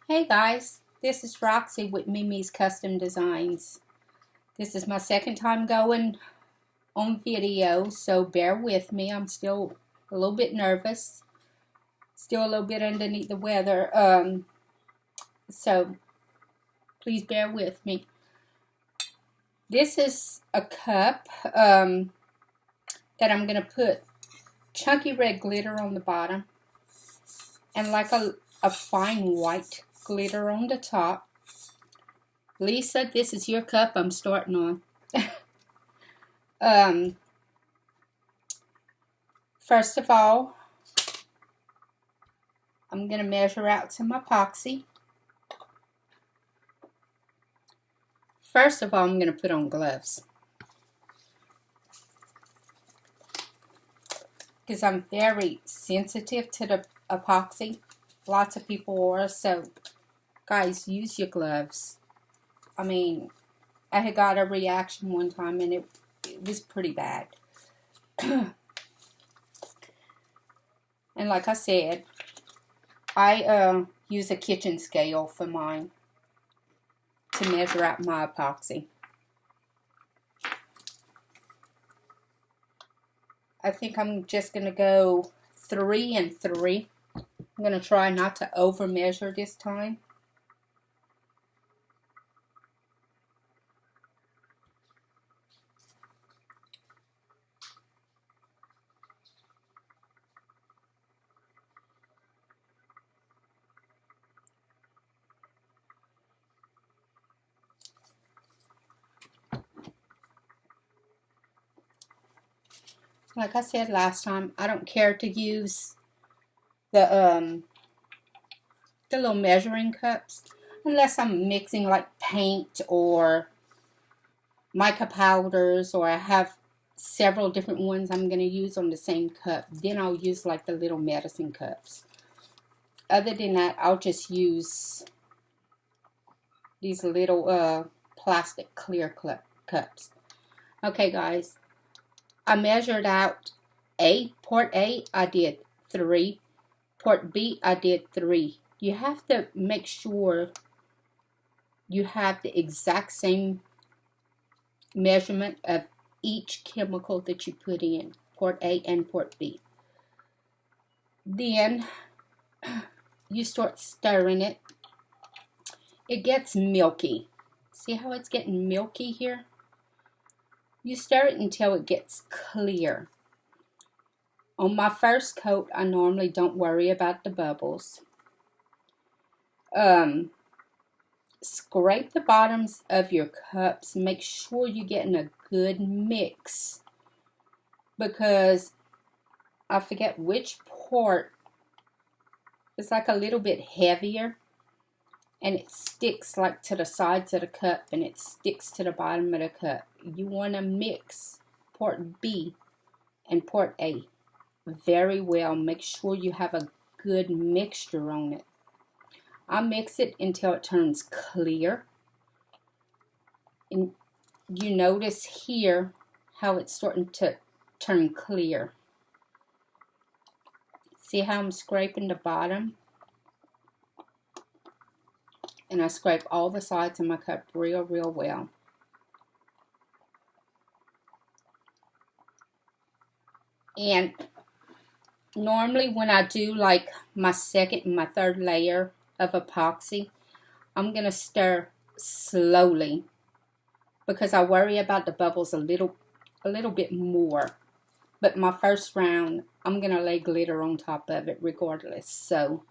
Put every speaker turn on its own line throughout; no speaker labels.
Hey guys, this is Roxy with Mimi's Custom Designs. This is my second time going on video, so bear with me. I'm still a little bit nervous, still a little bit underneath the weather, so please bear with me. This is a cup that I'm going to put chunky red glitter on the bottom and like a fine white glitter on the top. Lisa, this is your cup I'm starting on. First of all, I'm going to measure out some epoxy. First of all, I'm going to put on gloves, because I'm very sensitive to the epoxy. Lots of people are, so guys, use your gloves. I mean, I had got a reaction one time and it was pretty bad. And like I said, I use a kitchen scale for mine to measure out my epoxy. I think I'm just going to go 3 and 3. I'm going to try not to over measure this time. Like I said last time, I don't care to use the little measuring cups unless I'm mixing like paint or mica powders, or I have several different ones I'm going to use on the same cup. Then I'll use like the little medicine cups. Other than that, I'll just use these little plastic clear cups. Okay guys, I measured out port A, I did 3. Port B, I did 3. You have to make sure you have the exact same measurement of each chemical that you put in, port A and port B. Then you start stirring it. It gets milky. See how it's getting milky here? You stir it until it gets clear. On my first coat, I normally don't worry about the bubbles. Scrape the bottoms of your cups. Make sure you're getting a good mix, because I forget which part. It's like a little bit heavier, and it sticks like to the sides of the cup, and it sticks to the bottom of the cup. You want to mix port B and port A very well. Make sure you have a good mixture on it. I mix it until it turns clear. And you notice here how it's starting to turn clear. See how I'm scraping the bottom? And I scrape all the sides of my cup real well. And normally when I do like my second and my third layer of epoxy, I'm going to stir slowly, because I worry about the bubbles a little bit more. But my first round, I'm going to lay glitter on top of it regardless. So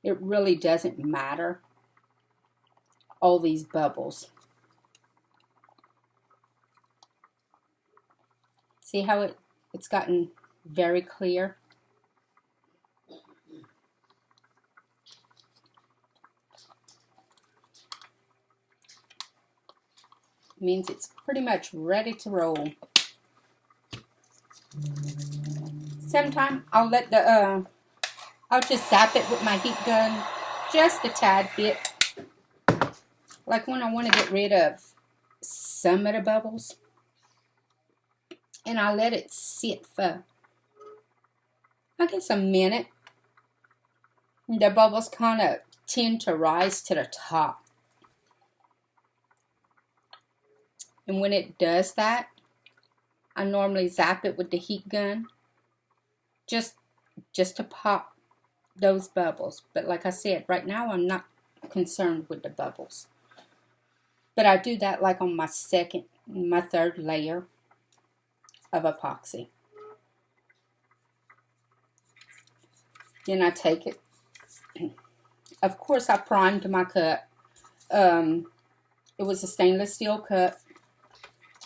it really doesn't matter, all these bubbles. See how it's gotten very clear? Means it's pretty much ready to roll. Sometimes I'll let I'll just zap it with my heat gun just a tad bit, like when I want to get rid of some of the bubbles, and I'll let it sit for I guess a minute. The bubbles kind of tend to rise to the top. And when it does that, I normally zap it with the heat gun just to pop those bubbles. But like I said, right now I'm not concerned with the bubbles. But I do that like on my third layer of epoxy. Then I take it. Of course, I primed my cup. It was a stainless steel cup.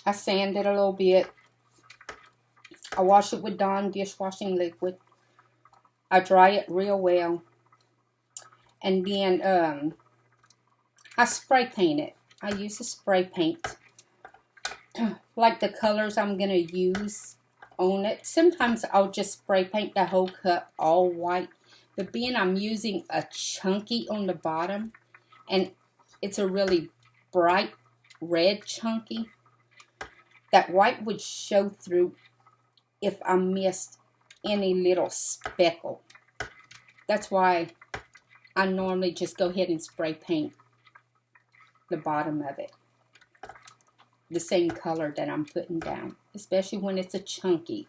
I sand it a little bit. I wash it with Dawn dishwashing liquid. I dry it real well. And then I spray paint it. I use a spray paint. Like the colors I'm going to use on it. Sometimes I'll just spray paint the whole cup all white. But being I'm using a chunky on the bottom, and it's a really bright red chunky, that white would show through if I missed any little speckle. That's why I normally just go ahead and spray paint the bottom of it the same color that I'm putting down, especially when it's a chunky.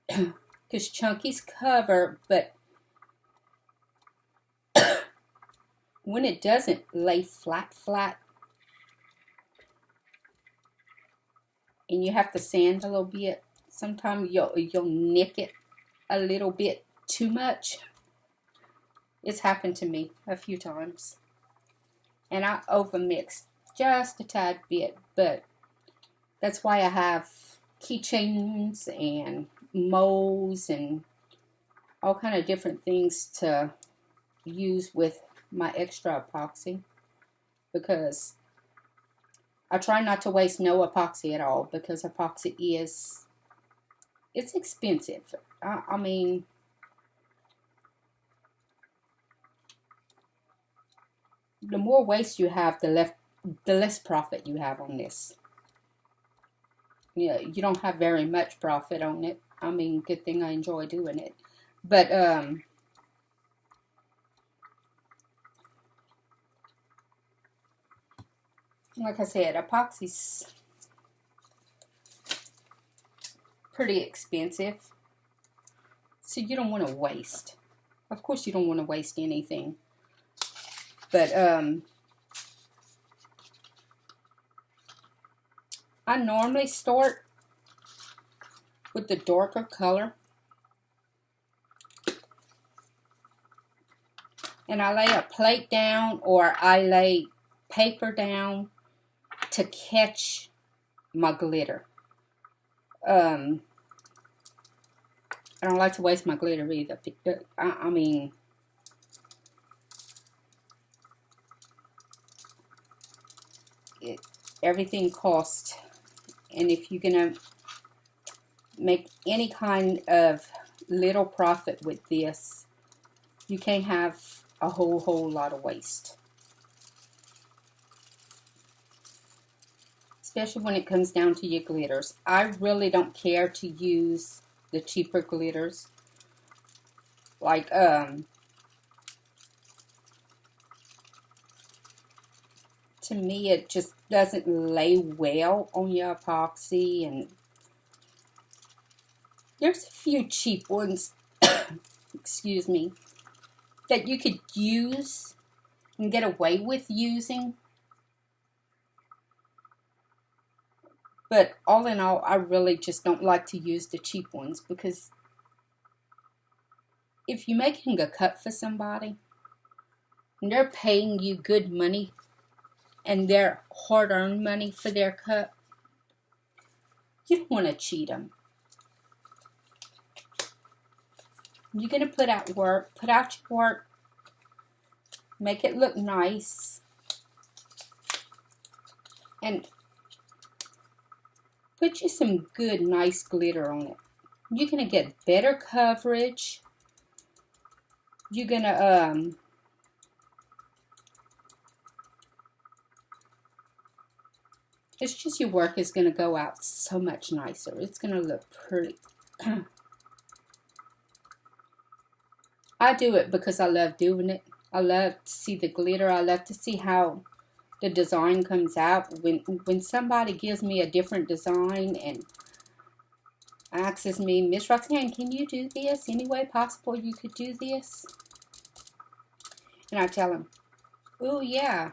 Because chunkies cover, but when it doesn't lay flat, and you have to sand a little bit, sometimes you'll nick it a little bit too much. It's happened to me a few times. And I overmixed just a tad bit, but that's why I have keychains and molds and all kind of different things to use with my extra epoxy, because I try not to waste no epoxy at all, because epoxy it's expensive. I mean, the more waste you have, the less profit you have on this. Yeah, you don't have very much profit on it. I mean, good thing I enjoy doing it. But like I said, epoxy's pretty expensive. So you don't want to waste. Of course you don't want to waste anything. But I normally start with the darker color. And I lay a plate down, or I lay paper down to catch my glitter. I don't like to waste my glitter either. I mean, everything costs. And if you're going to make any kind of little profit with this, you can't have a whole lot of waste. Especially when it comes down to your glitters. I really don't care to use the cheaper glitters. Like, to me, it just doesn't lay well on your epoxy. And there's a few cheap ones, excuse me, that you could use and get away with using. But all in all, I really just don't like to use the cheap ones, because if you're making a cup for somebody and they're paying you good money and their hard-earned money for their cup, you don't want to cheat them. You're going to put out your work, make it look nice, and put you some good, nice glitter on it. You're going to get better coverage. You're going to, it's just your work is going to go out so much nicer. It's going to look pretty. I do it because I love doing it. I love to see the glitter. I love to see how the design comes out. When somebody gives me a different design and asks me, Miss Roxanne, can you do this? Any way possible you could do this? And I tell them, oh yeah,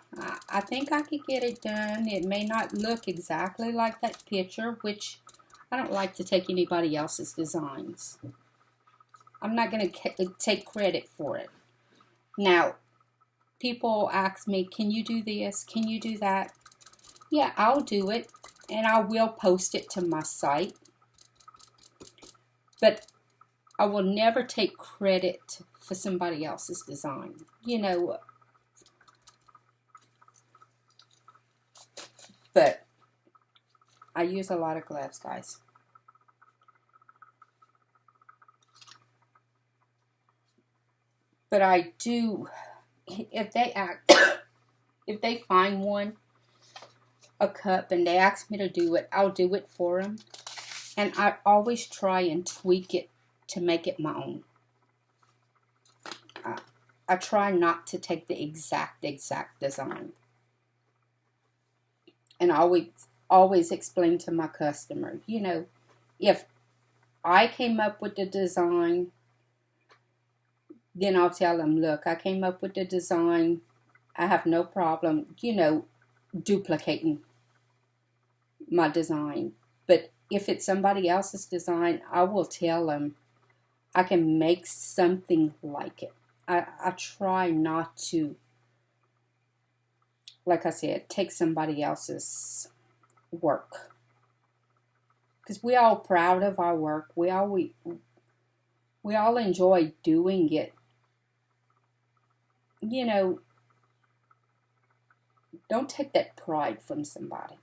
I think I could get it done. It may not look exactly like that picture, which I don't like to take anybody else's designs. I'm not going to take credit for it. Now, people ask me, can you do this? Can you do that? Yeah, I'll do it, and I will post it to my site. But I will never take credit for somebody else's design. You know, but I use a lot of gloves, guys. But I do, if they find a cup, and they ask me to do it, I'll do it for them. And I always try and tweak it to make it my own. I try not to take the exact design. And I always explain to my customer, you know, if I came up with the design, then I'll tell them, look, I came up with the design. I have no problem, you know, duplicating my design. But if it's somebody else's design, I will tell them I can make something like it. I try not to, like I said, take somebody else's work. Because we're all proud of our work. We all enjoy doing it. You know, don't take that pride from somebody.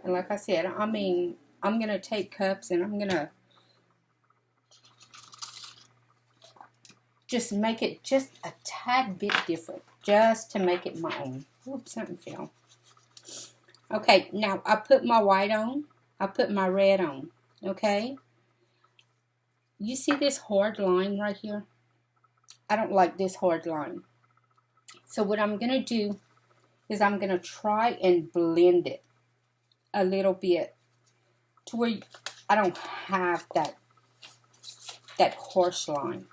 And like I said, I mean, I'm going to take cups and I'm going to just make it just a tad bit different. Just to make it my own. Oops, something fell. Okay, now I put my white on. I put my red on. Okay? You see this hard line right here? I don't like this hard line. So what I'm going to do is I'm going to try and blend it a little bit to where I don't have that harsh line.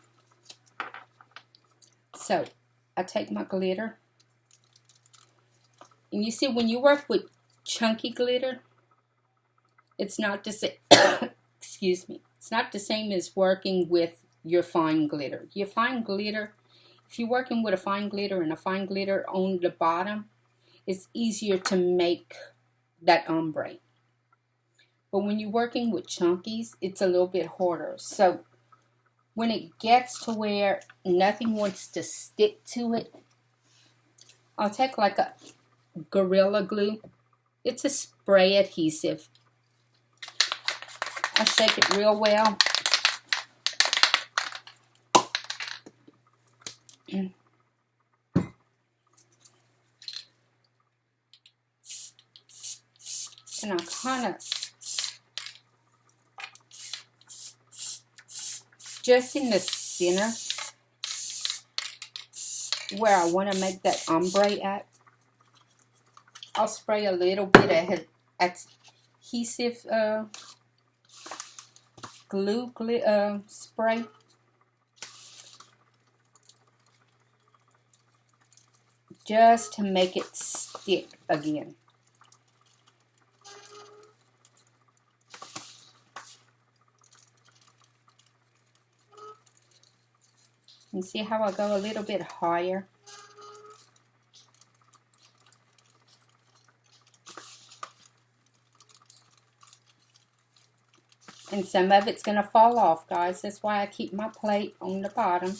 So I take my glitter, and you see when you work with chunky glitter, it's not the same. Excuse me. It's not the same as working with your fine glitter. Your fine glitter, if you're working with a fine glitter and a fine glitter on the bottom, it's easier to make that ombre. But when you're working with chunkies, it's a little bit harder. So when it gets to where nothing wants to stick to it, I'll take like a Gorilla Glue. It's a spray adhesive. I shake it real well. And I'll kind of just in the center where I want to make that ombre at, I'll spray a little bit of adhesive glue spray. Just to make it stick again. And see how I go a little bit higher? And some of it's going to fall off, guys. That's why I keep my plate on the bottom.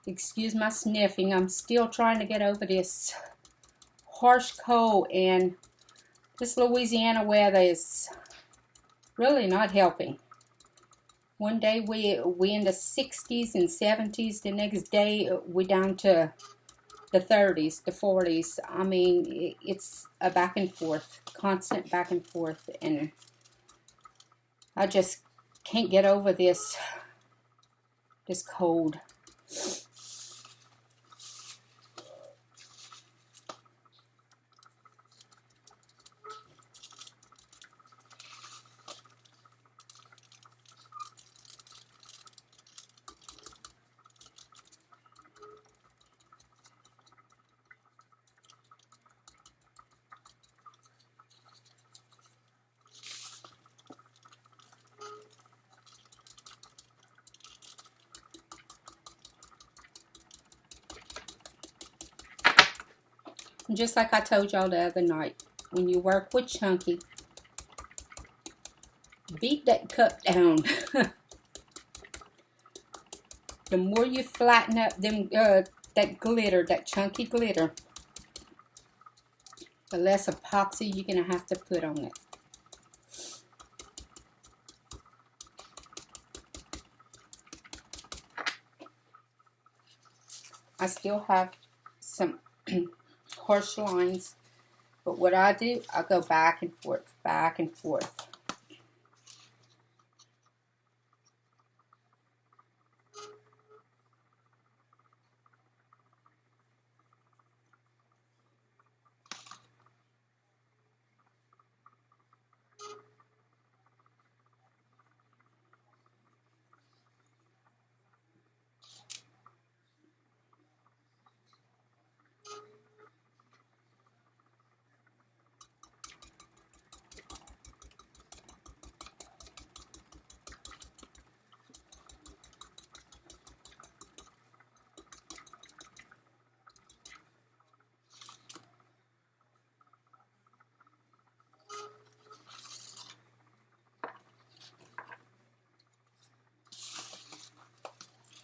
Excuse my sniffing. I'm still trying to get over this harsh cold, and this Louisiana weather is really not helping. One day we in the 60s and 70s. The next day we down to the 30s, the 40s. I mean, it's a back and forth, constant back and forth, and I just can't get over this cold. And just like I told y'all the other night, when you work with chunky, beat that cup down. The more you flatten up them that glitter, that chunky glitter, the less epoxy you're gonna have to put on it. I still have some harsh lines, but what I do, I go back and forth, back and forth.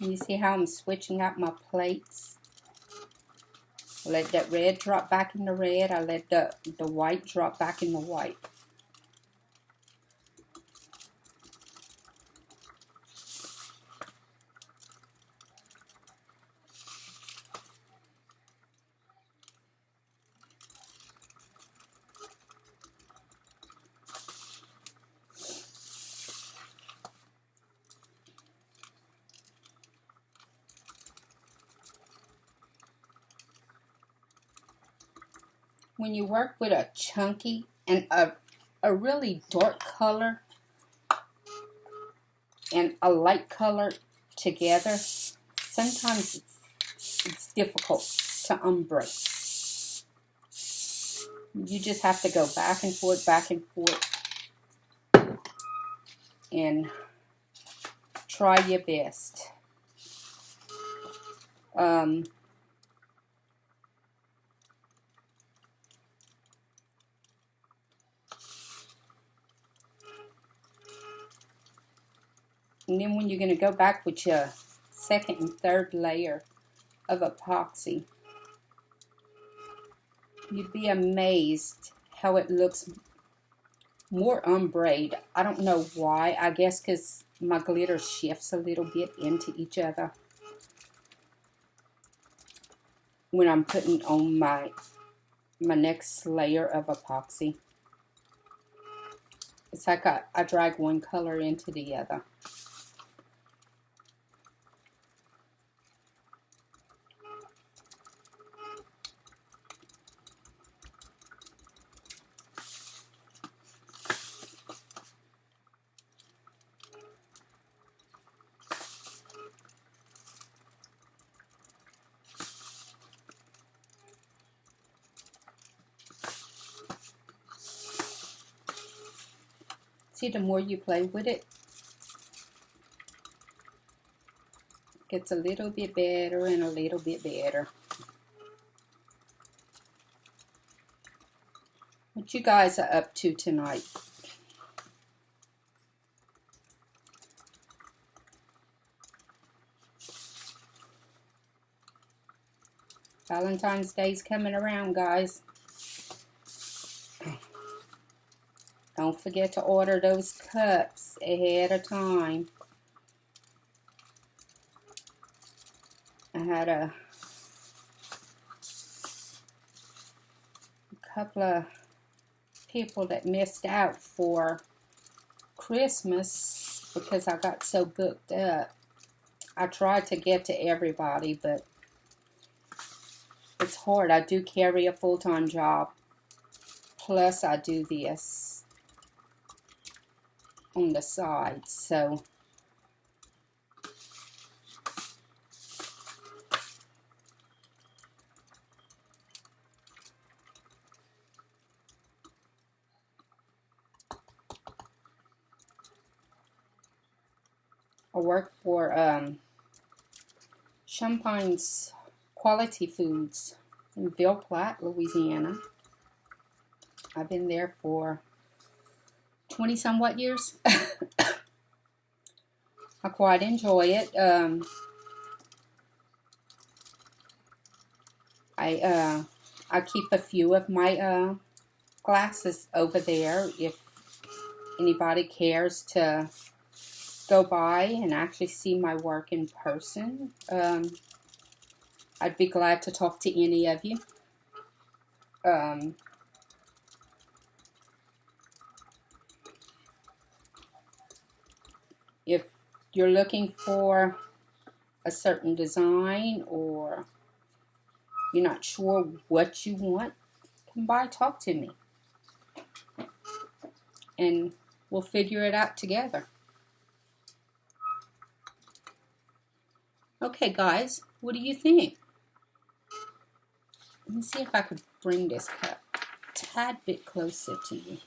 And you see how I'm switching out my plates? I let that red drop back in the red. I let the white drop back in the white. When you work with a chunky and a really dark color and a light color together, sometimes it's difficult to ombre. You just have to go back and forth, and try your best. And then when you're going to go back with your second and third layer of epoxy, you'd be amazed how it looks more ombre. I don't know why. I guess because my glitter shifts a little bit into each other when I'm putting on my next layer of epoxy. It's like I drag one color into the other. See, the more you play with it, it gets a little bit better and a little bit better. What you guys are up to tonight? Valentine's Day's coming around, guys. Don't forget to order those cups ahead of time. I had a couple of people that missed out for Christmas because I got so booked up. I tried to get to everybody, but it's hard. I do carry a full-time job, plus I do this on the side, so I work for Champagne's Quality Foods in Ville Platte, Louisiana. I've been there for 20-somewhat years. I quite enjoy it. I keep a few of my glasses over there if anybody cares to go by and actually see my work in person. I'd be glad to talk to any of you. If you're looking for a certain design or you're not sure what you want, come by, talk to me, and we'll figure it out together. Okay, guys, what do you think? Let me see if I could bring this cup a tad bit closer to you.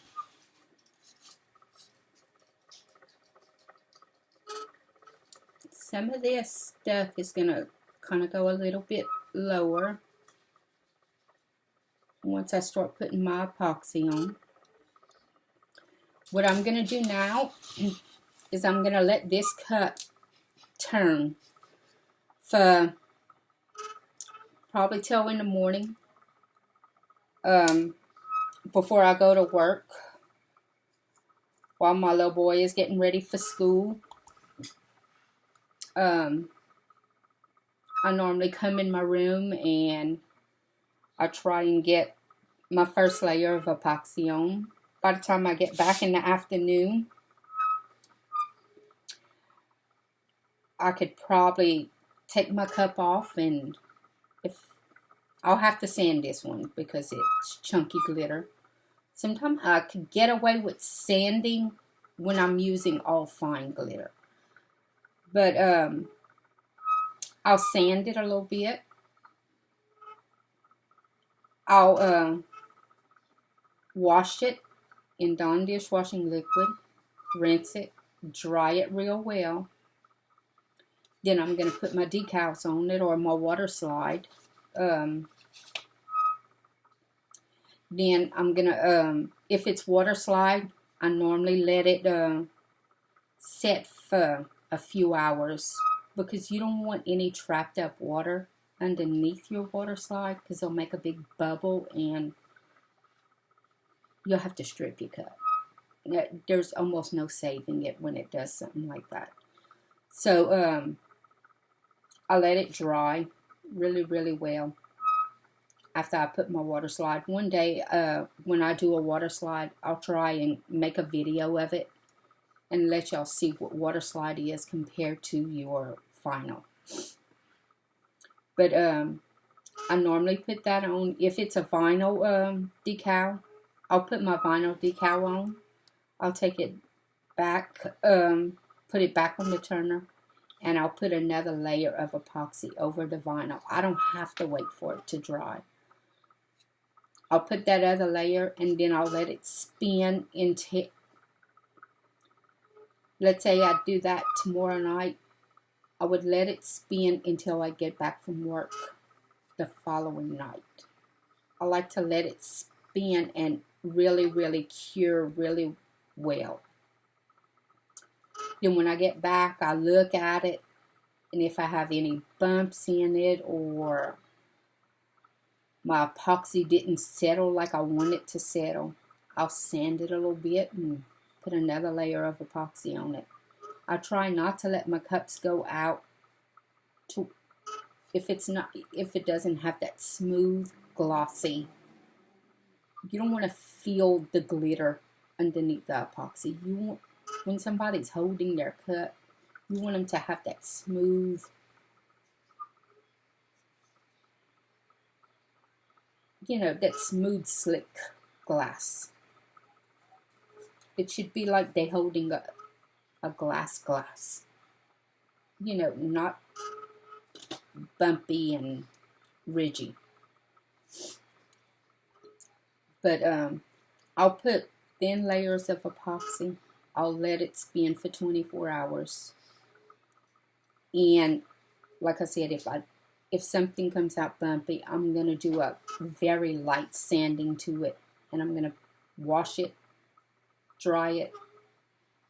Some of this stuff is going to kind of go a little bit lower once I start putting my epoxy on. What I'm going to do now is I'm going to let this cup turn for probably till in the morning before I go to work, while my little boy is getting ready for school. I normally come in my room and I try and get my first layer of epoxy on. By the time I get back in the afternoon, I could probably take my cup off, and I'll have to sand this one because it's chunky glitter. Sometimes I could get away with sanding when I'm using all fine glitter. But I'll sand it a little bit. I'll wash it in Dawn dishwashing liquid, rinse it, dry it real well. Then I'm going to put my decals on it or my water slide. Then I'm going to, if it's water slide, I normally let it set for a few hours because you don't want any trapped up water underneath your water slide because it'll make a big bubble and you'll have to strip your cup. There's almost no saving it when it does something like that. So I let it dry really, really well after I put my water slide. One day when I do a water slide, I'll try and make a video of it and let y'all see what water slide is compared to your final. But I normally put that on. If it's a vinyl decal, I'll put my vinyl decal on. I'll take it back, put it back on the turner, and I'll put another layer of epoxy over the vinyl. I don't have to wait for it to dry. I'll put that other layer and then I'll let it spin into, let's say I do that tomorrow night, I would let it spin until I get back from work the following night. I like to let it spin and really, really cure really well. Then when I get back, I look at it, and if I have any bumps in it or my epoxy didn't settle like I want it to settle, I'll sand it a little bit and put another layer of epoxy on it. I try not to let my cups go out if it doesn't have that smooth, glossy, you don't want to feel the glitter underneath the epoxy. You want, when somebody's holding their cup, you want them to have that smooth, that smooth, slick glass. It should be like they're holding a glass. Not bumpy and ridgy. But I'll put thin layers of epoxy. I'll let it spin for 24 hours. And like I said, if something comes out bumpy, I'm going to do a very light sanding to it. And I'm going to wash it, dry it,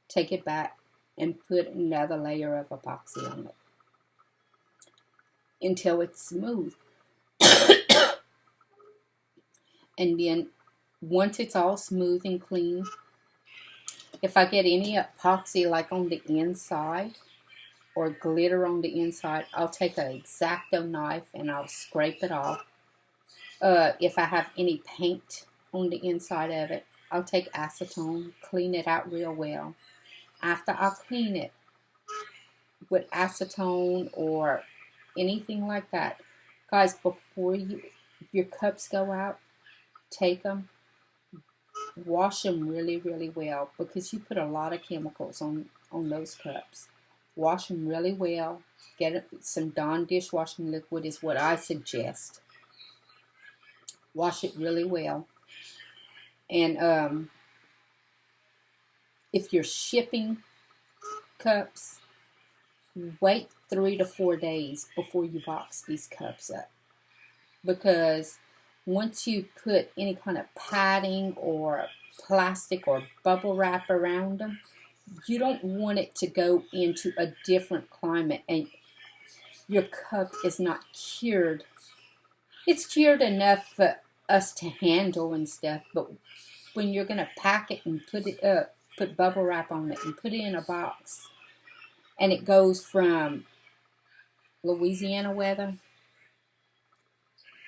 take it back, and put another layer of epoxy on it until it's smooth. And then once it's all smooth and clean, if I get any epoxy like on the inside or glitter on the inside, I'll take an X-Acto knife and I'll scrape it off. If I have any paint on the inside of it, I'll take acetone, clean it out real well. After I clean it with acetone or anything like that, guys, before your cups go out, take them, wash them really, really well, because you put a lot of chemicals on those cups. Wash them really well. Get some Dawn dishwashing liquid is what I suggest. Wash it really well. And if you're shipping cups, wait 3 to 4 days before you box these cups up. Because once you put any kind of padding or plastic or bubble wrap around them, you don't want it to go into a different climate and your cup is not cured. It's cured enough for us to handle and stuff, but when you're going to pack it and put bubble wrap on it and put it in a box, and it goes from Louisiana weather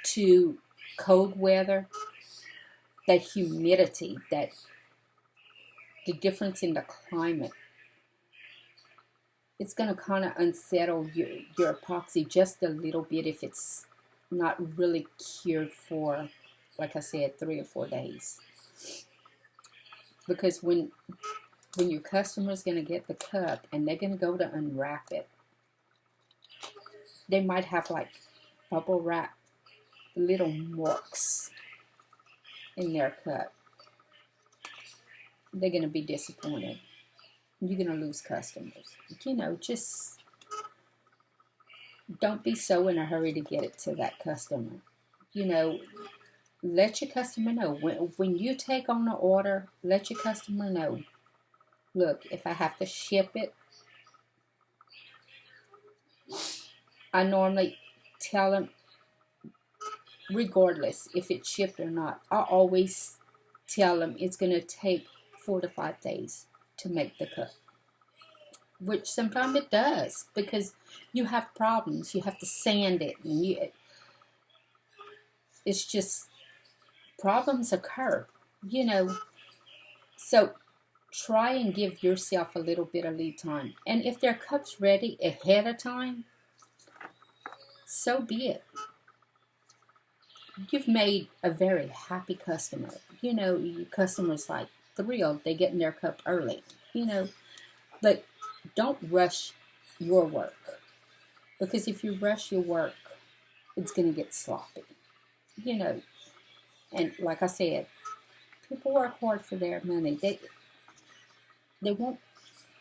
to cold weather, the humidity, the difference in the climate, it's going to kind of unsettle your epoxy just a little bit if it's not really cured for, like I said, 3 or 4 days. Because when your customer's going to get the cup and they're going to go to unwrap it, they might have like bubble wrap little marks in their cup. They're going to be disappointed. You're going to lose customers. Just don't be so in a hurry to get it to that customer. Let your customer know. When you take on the order, let your customer know. Look, if I have to ship it, I normally tell them, regardless if it's shipped or not, I always tell them it's going to take 4 to 5 days to make the cup. Which sometimes it does, because you have problems. You have to sand it, and it's just, problems occur, So try and give yourself a little bit of lead time. And if their cup's ready ahead of time, so be it. You've made a very happy customer. Your customer's like thrilled they get in their cup early, But don't rush your work. Because if you rush your work, it's going to get sloppy. And like I said, people work hard for their money. They want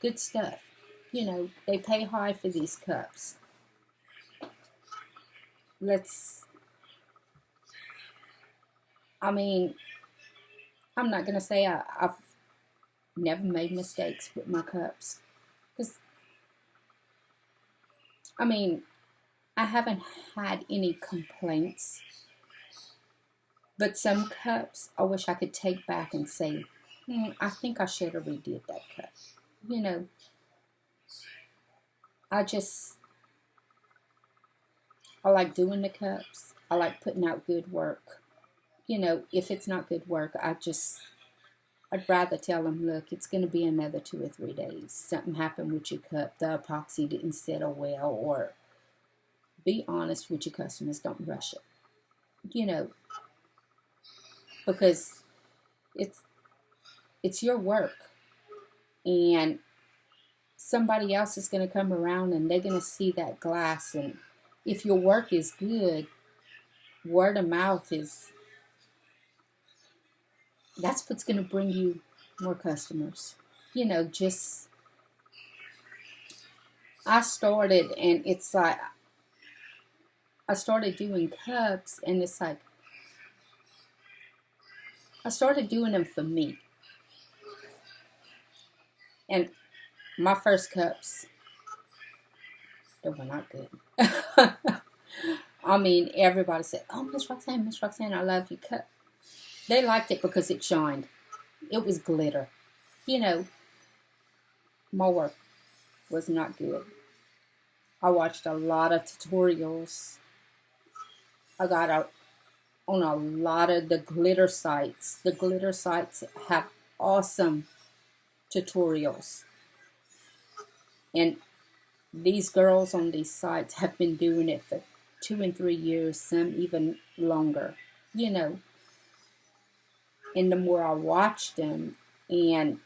good stuff. They pay high for these cups. I'm not going to say I've never made mistakes with my cups. Because, I haven't had any complaints. But some cups, I wish I could take back and say, I think I should have redid that cup. I like doing the cups. I like putting out good work. You know, if it's not good work, I'd rather tell them, look, it's going to be another 2 or 3 days. Something happened with your cup. The epoxy didn't settle well, or be honest with your customers. Don't rush it. You know, because it's it's your work, and somebody else is going to come around and they're going to see that glass, and if your work is good, word of mouth is that's what's going to bring you more customers. You know, just I started, and it's like I started doing cups, and it's like I started doing them for me. And my first cups, they were not good. I mean, everybody said, "Oh, Miss Roxanne, I love your cup." They liked it because it shined. It was glitter. You know, my work was not good. I watched a lot of tutorials. I got out on a lot of the glitter sites. The glitter sites have awesome tutorials. And these girls on these sites have been doing it for 2 and 3 years, some even longer. You know, and the more I watched them, and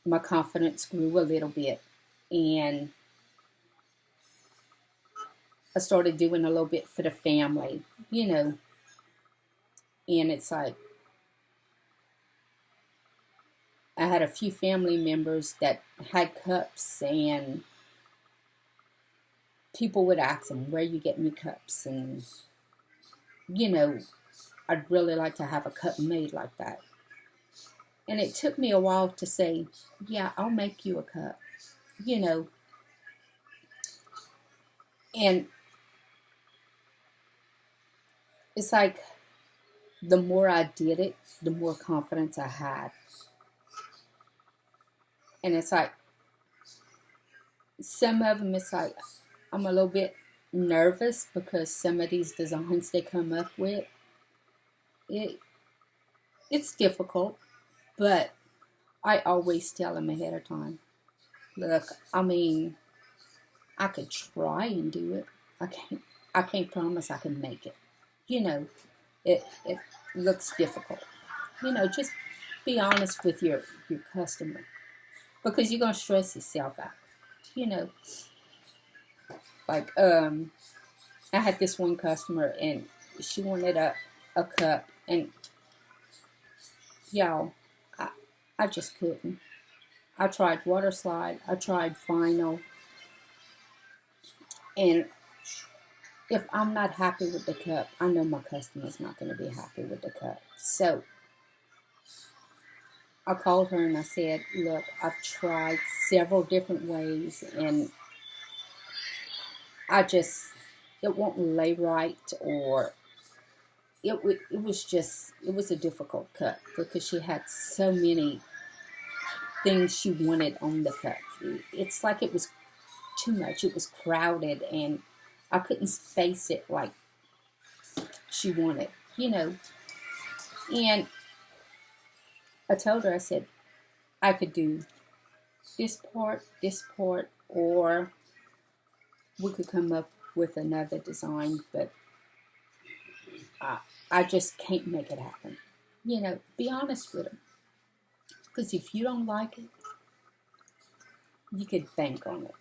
my confidence grew a little bit, and I started doing a little bit for the family, you know, and it's like I had a few family members that had cups, and people would ask them, where you getting your cups? And, you know, I'd really like to have a cup made like that. And it took me a while to say, yeah, I'll make you a cup, you know. And it's like the more I did it, the more confidence I had. And it's like some of them, it's like I'm a little bit nervous because some of these designs they come up with, it it's difficult, but I always tell them ahead of time, look, I mean, I could try and do it. I can't promise I can make it. You know, it looks difficult. You know, just be honest with your customer, because you're gonna stress yourself out. You know, like I had this one customer, and she wanted a cup, and y'all, I I just couldn't. I tried water slide, I tried vinyl, and if I'm not happy with the cup, I know my customer's not going to be happy with the cup. So I called her and I said, look, I've tried several different ways, and I just, it won't lay right, or it was just, it was a difficult cup because she had so many things she wanted on the cup. It's like it was too much. It was crowded, and I couldn't space it like she wanted, you know. And I told her, I said, I could do this part, or we could come up with another design, but I just can't make it happen. You know, be honest with them. Because if you don't like it, you could bank on it.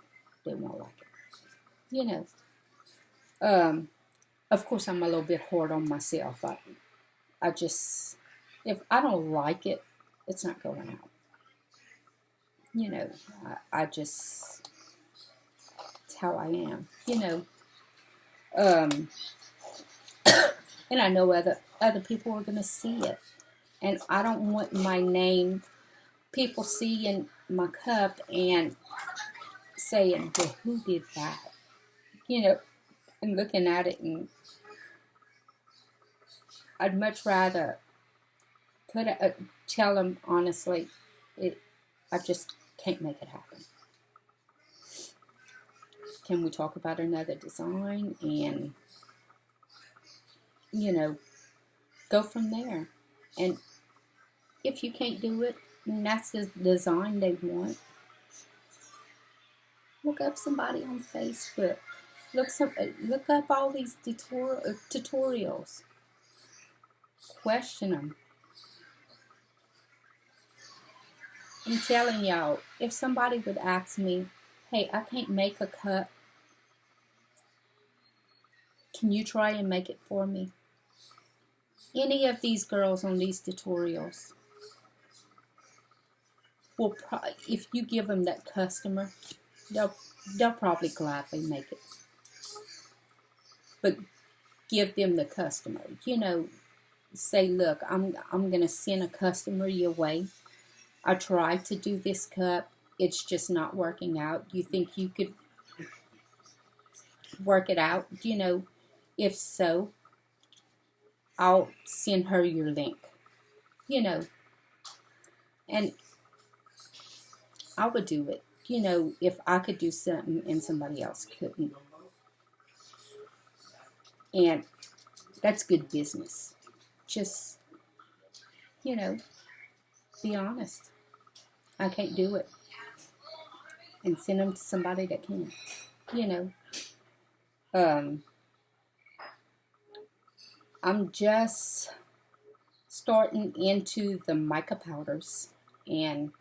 They won't like it. You know, of course, I'm a little bit hard on myself. I just, if I don't like it, it's not going out. You know, I just, it's how I am. You know, um, and I know other people are gonna see it, and I don't want my name, people seeing my cup and saying, "Well, who did that?" You know, and looking at it, and I'd much rather tell them honestly, I just can't make it happen. can we talk about another design, and, you know, go from there. And if you can't do it, and that's the design they want, look up somebody on Facebook. Look up all these tutorials. Question them. I'm telling y'all, if somebody would ask me, hey, I can't make a cup, can you try and make it for me? Any of these girls on these tutorials will if you give them that customer, they'll probably gladly make it. But give them the customer. You know, say, look, I'm gonna send a customer your way. I tried to do this cup, it's just not working out. You think you could work it out? You know, if so, I'll send her your link. You know, and I would do it. You know, if I could do something and somebody else couldn't. And that's good business. Just, you know, be honest. I can't do it. And send them to somebody that can. You know, I'm just starting into the mica powders, and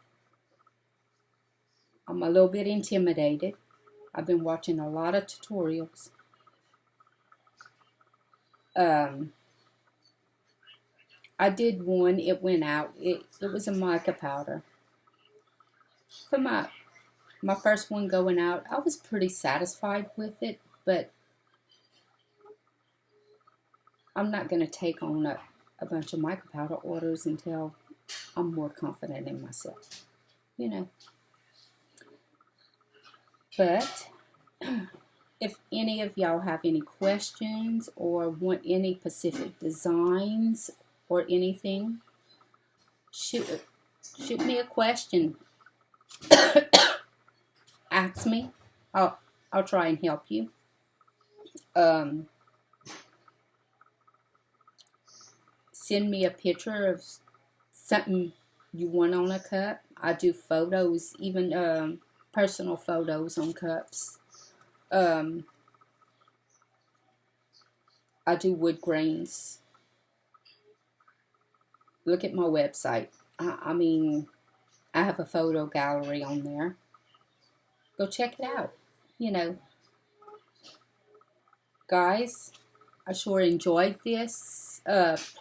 I'm a little bit intimidated. I've been watching a lot of tutorials. I did one, it went out. It was a mica powder. For my first one going out, I was pretty satisfied with it, but I'm not going to take on a bunch of mica powder orders until I'm more confident in myself, you know. But if any of y'all have any questions or want any specific designs or anything, shoot me a question. Ask me. I'll try and help you. Send me a picture of something you want on a cup. I do photos, even personal photos on cups. I do wood grains. Look at my website. I mean, I have a photo gallery on there. Go check it out. You know, guys, I sure enjoyed this.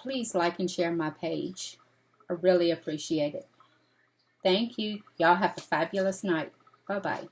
Please like and share my page. I really appreciate it. Thank you. Y'all have a fabulous night. Bye-bye.